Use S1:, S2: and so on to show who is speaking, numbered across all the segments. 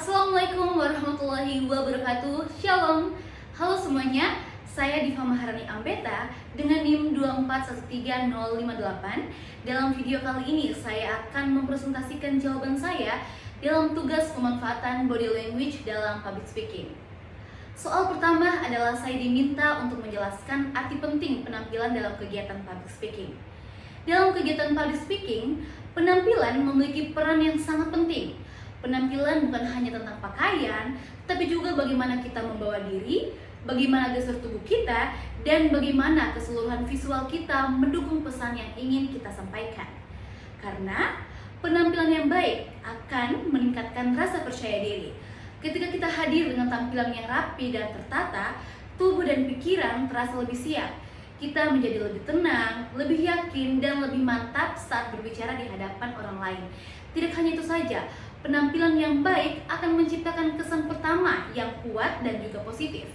S1: Assalamualaikum warahmatullahi wabarakatuh. Shalom. Halo semuanya, saya Diva Maharani Ambeta dengan NIM 2413058. Dalam video kali ini saya akan mempresentasikan jawaban saya dalam tugas pemanfaatan body language dalam public speaking. Soal pertama adalah saya diminta untuk menjelaskan arti penting penampilan dalam kegiatan public speaking. Dalam kegiatan public speaking, penampilan memiliki peran yang sangat penting. Penampilan bukan hanya tentang pakaian, tapi juga bagaimana kita membawa diri, bagaimana gestur tubuh kita, dan bagaimana keseluruhan visual kita mendukung pesan yang ingin kita sampaikan. Karena penampilan yang baik akan meningkatkan rasa percaya diri. Ketika kita hadir dengan tampilan yang rapi dan tertata, tubuh dan pikiran terasa lebih siap. Kita menjadi lebih tenang, lebih yakin, dan lebih mantap saat berbicara di hadapan orang lain. Tidak hanya itu saja, penampilan yang baik akan menciptakan kesan pertama yang kuat dan juga positif.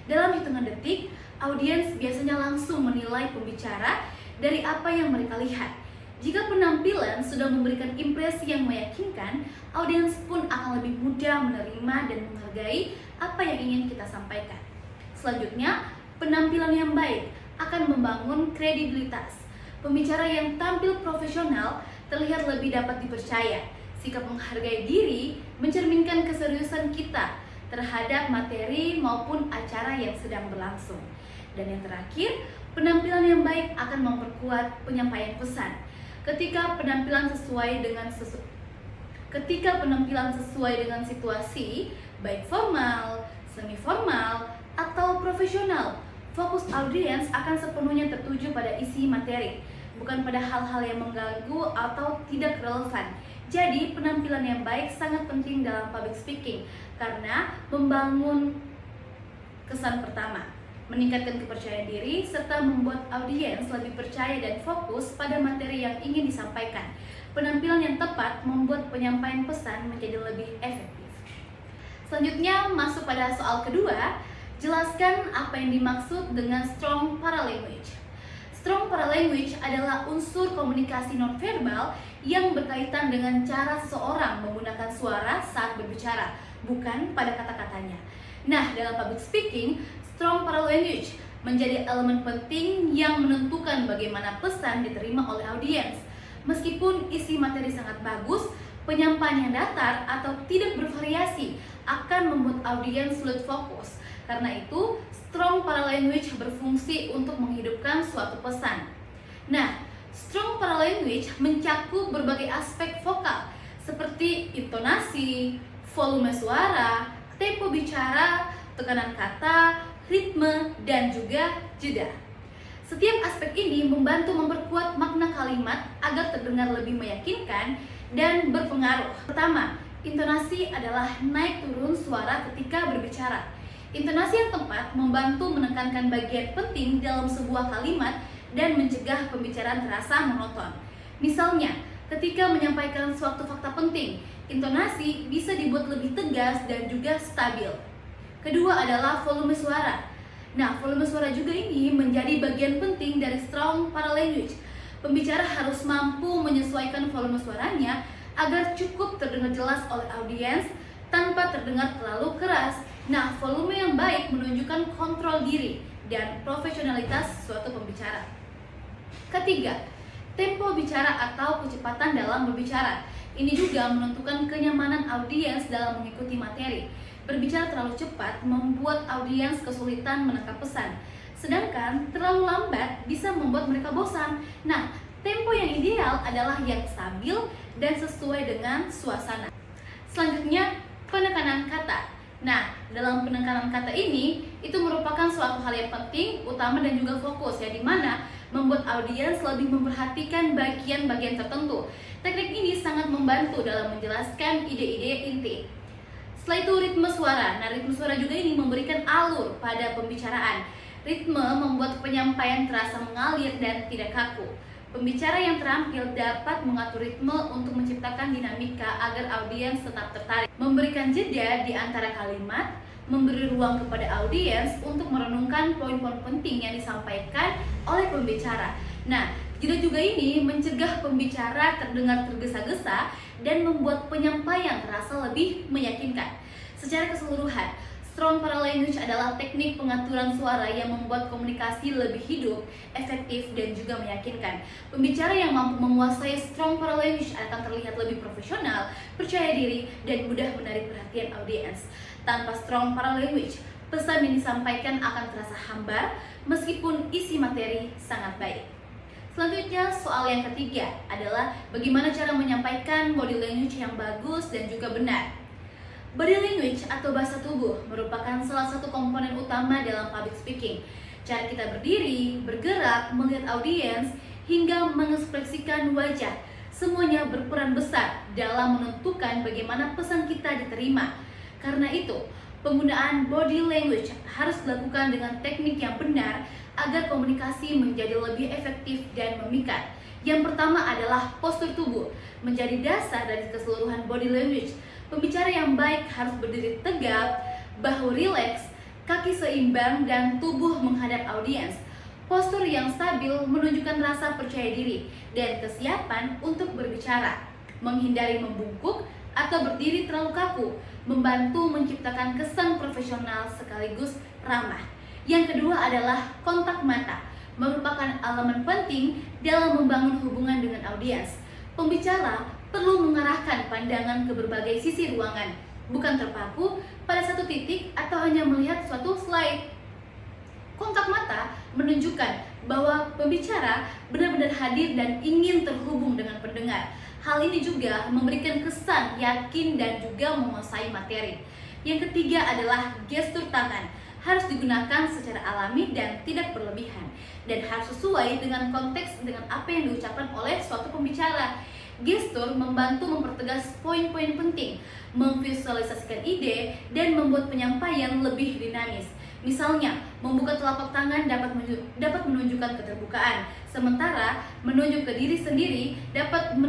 S1: Dalam hitungan detik, audiens biasanya langsung menilai pembicara dari apa yang mereka lihat. Jika penampilan sudah memberikan impresi yang meyakinkan, audiens pun akan lebih mudah menerima dan menghargai apa yang ingin kita sampaikan. Selanjutnya, penampilan yang baik akan membangun kredibilitas. Pembicara yang tampil profesional terlihat lebih dapat dipercaya. Sikap menghargai diri mencerminkan keseriusan kita terhadap materi maupun acara yang sedang berlangsung. Dan yang terakhir, penampilan yang baik akan memperkuat penyampaian pesan. Ketika penampilan sesuai dengan situasi, baik formal, semi formal, atau profesional, fokus audiens akan sepenuhnya tertuju pada isi materi, bukan pada hal-hal yang mengganggu atau tidak relevan. Jadi, penampilan yang baik sangat penting dalam public speaking karena membangun kesan pertama, meningkatkan kepercayaan diri, serta membuat audiens lebih percaya dan fokus pada materi yang ingin disampaikan. Penampilan yang tepat membuat penyampaian pesan menjadi lebih efektif. Selanjutnya, masuk pada soal kedua, jelaskan apa yang dimaksud dengan strong paralanguage. Strong paralanguage adalah unsur komunikasi nonverbal yang berkaitan dengan cara seseorang menggunakan suara saat berbicara, bukan pada kata-katanya. Nah, dalam public speaking, strong paralanguage menjadi elemen penting yang menentukan bagaimana pesan diterima oleh audiens. Meskipun isi materi sangat bagus, penyampaian yang datar atau tidak bervariasi akan membuat audiens sulit fokus. Karena itu, strong paralanguage berfungsi untuk menghidupkan suatu pesan. Nah, strong paralanguage mencakup berbagai aspek vokal seperti intonasi, volume suara, tempo bicara, tekanan kata, ritme, dan juga jeda. Setiap aspek ini membantu memperkuat makna kalimat agar terdengar lebih meyakinkan dan berpengaruh. Pertama, intonasi adalah naik turun suara ketika berbicara. Intonasi yang tepat membantu menekankan bagian penting dalam sebuah kalimat dan mencegah pembicaraan terasa monoton. Misalnya, ketika menyampaikan suatu fakta penting, intonasi bisa dibuat lebih tegas dan juga stabil. Kedua adalah volume suara. Nah, volume suara juga ini menjadi bagian penting dari strong paralanguage. Pembicara harus mampu menyesuaikan volume suaranya agar cukup terdengar jelas oleh audiens tanpa terdengar terlalu keras. Nah, volume yang baik menunjukkan kontrol diri dan profesionalitas suatu pembicara. Ketiga, tempo bicara atau kecepatan dalam berbicara. Ini juga menentukan kenyamanan audiens dalam mengikuti materi. Berbicara terlalu cepat membuat audiens kesulitan menangkap pesan, sedangkan terlalu lambat bisa membuat mereka bosan. Nah, tempo yang ideal adalah yang stabil dan sesuai dengan suasana. Selanjutnya, penekanan kata. Nah, dalam penekanan kata ini, itu merupakan suatu hal yang penting, utama dan juga fokus, ya, dimana membuat audiens lebih memperhatikan bagian-bagian tertentu. Teknik ini sangat membantu dalam menjelaskan ide-ide inti. Setelah itu, ritme suara. Nah, ritme suara juga ini memberikan alur pada pembicaraan. Ritme membuat penyampaian terasa mengalir dan tidak kaku. Pembicara yang terampil dapat mengatur ritme untuk menciptakan dinamika agar audiens tetap tertarik. Memberikan jeda di antara kalimat, memberi ruang kepada audiens untuk merenungkan poin-poin penting yang disampaikan oleh pembicara. Nah, Jeda juga ini mencegah pembicara terdengar tergesa-gesa dan membuat penyampaian terasa lebih meyakinkan. Secara keseluruhan, strong paralanguage adalah teknik pengaturan suara yang membuat komunikasi lebih hidup, efektif, dan juga meyakinkan. Pembicara yang mampu menguasai strong paralanguage akan terlihat lebih profesional, percaya diri, dan mudah menarik perhatian audiens. Tanpa strong paralanguage, pesan yang disampaikan akan terasa hambar meskipun isi materi sangat baik. Selanjutnya, soal yang ketiga adalah bagaimana cara menyampaikan body language yang bagus dan juga benar. Body language atau bahasa tubuh merupakan salah satu komponen utama dalam public speaking. Cara kita berdiri, bergerak, melihat audiens, hingga mengekspresikan wajah, semuanya berperan besar dalam menentukan bagaimana pesan kita diterima. Karena itu, penggunaan body language harus dilakukan dengan teknik yang benar agar komunikasi menjadi lebih efektif dan memikat. Yang pertama adalah postur tubuh, menjadi dasar dari keseluruhan body language. Pembicara yang baik harus berdiri tegap, bahu rileks, kaki seimbang, dan tubuh menghadap audiens. Postur yang stabil menunjukkan rasa percaya diri dan kesiapan untuk berbicara. Menghindari membungkuk atau berdiri terlalu kaku, membantu menciptakan kesan profesional sekaligus ramah. Yang kedua adalah kontak mata, merupakan elemen penting dalam membangun hubungan dengan audiens. Pembicara perlu mengarahkan pandangan ke berbagai sisi ruangan, bukan terpaku pada satu titik atau hanya melihat suatu slide. Kontak mata menunjukkan bahwa pembicara benar-benar hadir dan ingin terhubung dengan pendengar. Hal ini juga memberikan kesan yakin dan juga menguasai materi. Yang ketiga adalah gestur tangan. Harus digunakan secara alami dan tidak berlebihan, dan harus sesuai dengan konteks dengan apa yang diucapkan oleh suatu pembicara. Gestur membantu mempertegas poin-poin penting, memvisualisasikan ide, dan membuat penyampaian lebih dinamis. Misalnya, membuka telapak tangan dapat menunjukkan keterbukaan, sementara menunjuk ke diri sendiri dapat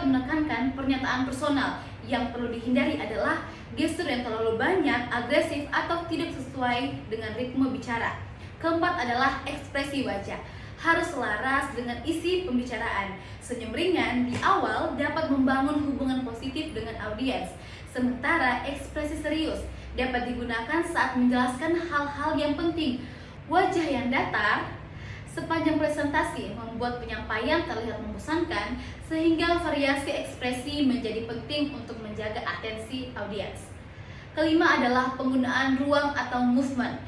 S1: menekankan pernyataan personal. Yang perlu dihindari adalah gestur yang terlalu banyak, agresif, atau tidak sesuai dengan ritme bicara. Keempat adalah ekspresi wajah. Harus selaras dengan isi pembicaraan. Senyum ringan di awal dapat membangun hubungan positif dengan audiens, sementara ekspresi serius dapat digunakan saat menjelaskan hal-hal yang penting. Wajah yang datar sepanjang presentasi membuat penyampaian terlihat membosankan, sehingga variasi ekspresi menjadi penting untuk menjaga atensi audiens. Kelima adalah penggunaan ruang atau movement,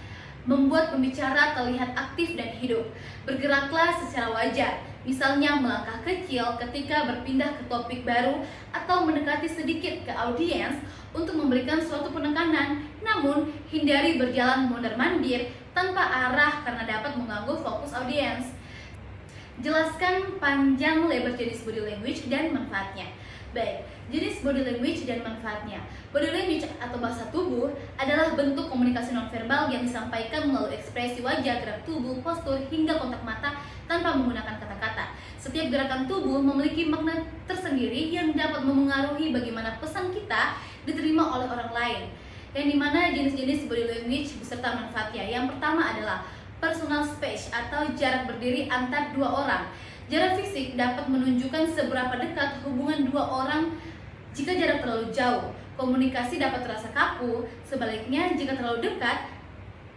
S1: membuat pembicara terlihat aktif dan hidup. Bergeraklah secara wajar, misalnya melangkah kecil ketika berpindah ke topik baru atau mendekati sedikit ke audiens untuk memberikan suatu penekanan. Namun, hindari berjalan mondar-mandir tanpa arah karena dapat mengganggu fokus audiens. Jelaskan panjang lebar jenis body language dan manfaatnya. Baik, jenis body language dan manfaatnya. Body language atau bahasa tubuh adalah bentuk komunikasi nonverbal yang disampaikan melalui ekspresi wajah, gerak tubuh, postur, hingga kontak mata tanpa menggunakan kata-kata. Setiap gerakan tubuh memiliki makna tersendiri yang dapat memengaruhi bagaimana pesan kita diterima oleh orang lain. Yang dimana jenis-jenis body language beserta manfaatnya. Yang pertama adalah personal space atau jarak berdiri antar dua orang. Jarak fisik dapat menunjukkan seberapa dekat hubungan dua orang. Jika jarak terlalu jauh, komunikasi dapat terasa kaku. Sebaliknya, jika terlalu dekat,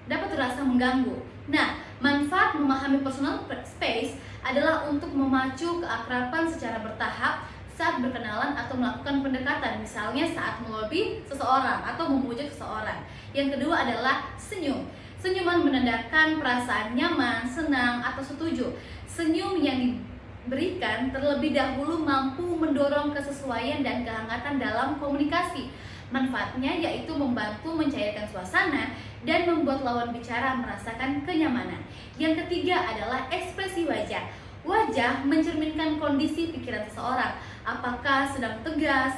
S1: dapat terasa mengganggu. Nah, manfaat memahami personal space adalah untuk memacu keakraban secara bertahap saat berkenalan atau melakukan pendekatan, misalnya saat melobi seseorang atau memuja seseorang. Yang kedua adalah senyum. Senyuman menandakan perasaan nyaman, senang, atau setuju. Senyum yang diberikan terlebih dahulu mampu mendorong kesesuaian dan kehangatan dalam komunikasi. Manfaatnya yaitu membantu mencairkan suasana dan membuat lawan bicara merasakan kenyamanan. Yang ketiga adalah ekspresi wajah. Wajah mencerminkan kondisi pikiran seseorang, apakah sedang tegas,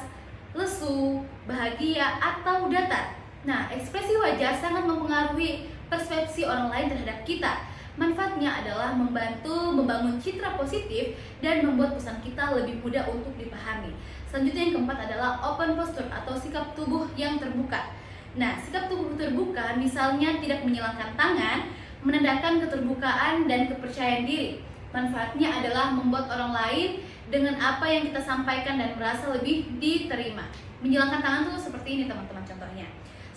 S1: lesu, bahagia, atau datar. Nah, ekspresi wajah sangat mempengaruhi persepsi orang lain terhadap kita. Manfaatnya adalah membantu membangun citra positif dan membuat pesan kita lebih mudah untuk dipahami. Selanjutnya yang keempat adalah open posture atau sikap tubuh yang terbuka. Nah, sikap tubuh terbuka misalnya tidak menyilangkan tangan, menandakan keterbukaan dan kepercayaan diri. Manfaatnya adalah membuat orang lain dengan apa yang kita sampaikan dan merasa lebih diterima. Menjalankan tangan tuh seperti ini teman-teman contohnya.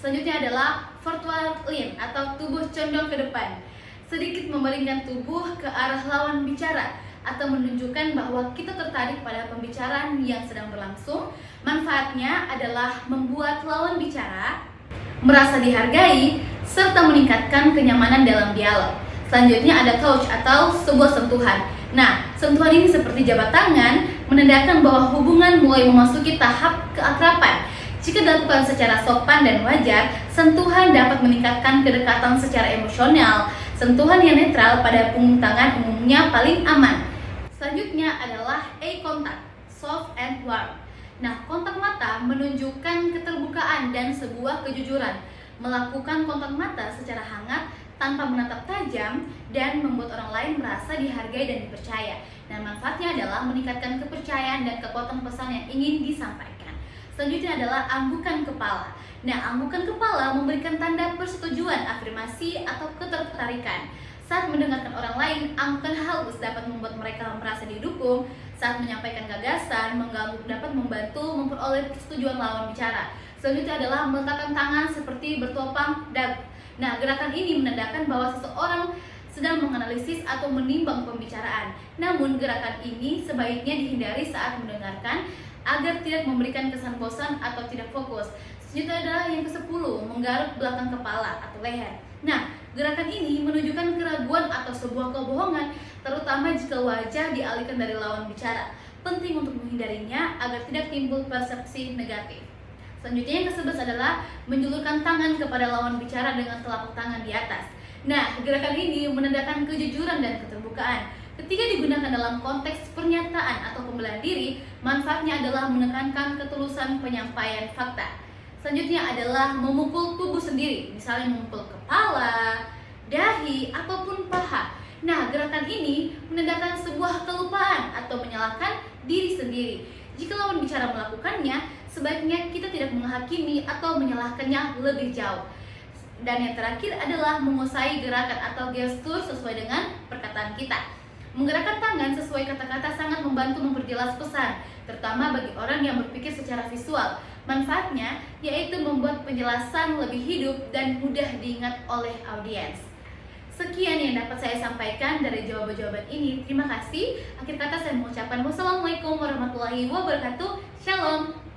S1: Selanjutnya adalah forward lean atau tubuh condong ke depan. Sedikit memalingkan tubuh ke arah lawan bicara atau menunjukkan bahwa kita tertarik pada pembicaraan yang sedang berlangsung. Manfaatnya adalah membuat lawan bicara merasa dihargai serta meningkatkan kenyamanan dalam dialog. Selanjutnya ada touch atau sebuah sentuhan. Nah, sentuhan ini seperti jabat tangan menandakan bahwa hubungan mulai memasuki tahap keakraban. Jika dilakukan secara sopan dan wajar, sentuhan dapat meningkatkan kedekatan secara emosional. Sentuhan yang netral pada punggung tangan umumnya paling aman. Selanjutnya adalah eye contact, soft and warm. Nah, kontak mata menunjukkan keterbukaan dan sebuah kejujuran. Melakukan kontak mata secara hangat tanpa menatap tajam dan membuat orang lain merasa dihargai dan dipercaya. Dan manfaatnya adalah meningkatkan kepercayaan dan kekuatan pesan yang ingin disampaikan. Selanjutnya adalah anggukan kepala. Nah, anggukan kepala memberikan tanda persetujuan, afirmasi, atau ketertarikan. Saat mendengarkan orang lain, anggukan halus dapat membuat mereka merasa didukung. Saat menyampaikan gagasan, mengganggu dapat membantu memperoleh persetujuan lawan bicara. Selanjutnya adalah meletakkan tangan seperti bertopang dagu. Nah, gerakan ini menandakan bahwa seseorang sedang menganalisis atau menimbang pembicaraan. Namun, gerakan ini sebaiknya dihindari saat mendengarkan agar tidak memberikan kesan bosan atau tidak fokus. Selanjutnya adalah yang ke-10, menggaruk belakang kepala atau leher. Nah, gerakan ini menunjukkan keraguan atau sebuah kebohongan, terutama jika wajah dialihkan dari lawan bicara. Penting untuk menghindarinya agar tidak timbul persepsi negatif. Selanjutnya yang ke-11 adalah menjulurkan tangan kepada lawan bicara dengan telapak tangan di atas. Nah, gerakan ini menandakan kejujuran dan keterbukaan. Ketika digunakan dalam konteks pernyataan atau pembelaan diri, manfaatnya adalah menekankan ketulusan penyampaian fakta. Selanjutnya adalah memukul tubuh sendiri, misalnya memukul kepala, dahi, ataupun paha. Nah, gerakan ini menandakan sebuah kelupaan atau menyalahkan diri sendiri. Jika lawan bicara melakukannya, sebaiknya kita tidak menghakimi atau menyalahkannya lebih jauh. Dan yang terakhir adalah menguasai gerakan atau gestur sesuai dengan perkataan kita. Menggerakkan tangan sesuai kata-kata sangat membantu memperjelas pesan, terutama bagi orang yang berpikir secara visual. Manfaatnya yaitu membuat penjelasan lebih hidup dan mudah diingat oleh audiens. Sekian yang dapat saya sampaikan dari jawaban-jawaban ini. Terima kasih. Akhir kata saya mengucapkan wassalamualaikum warahmatullahi wabarakatuh. Shalom.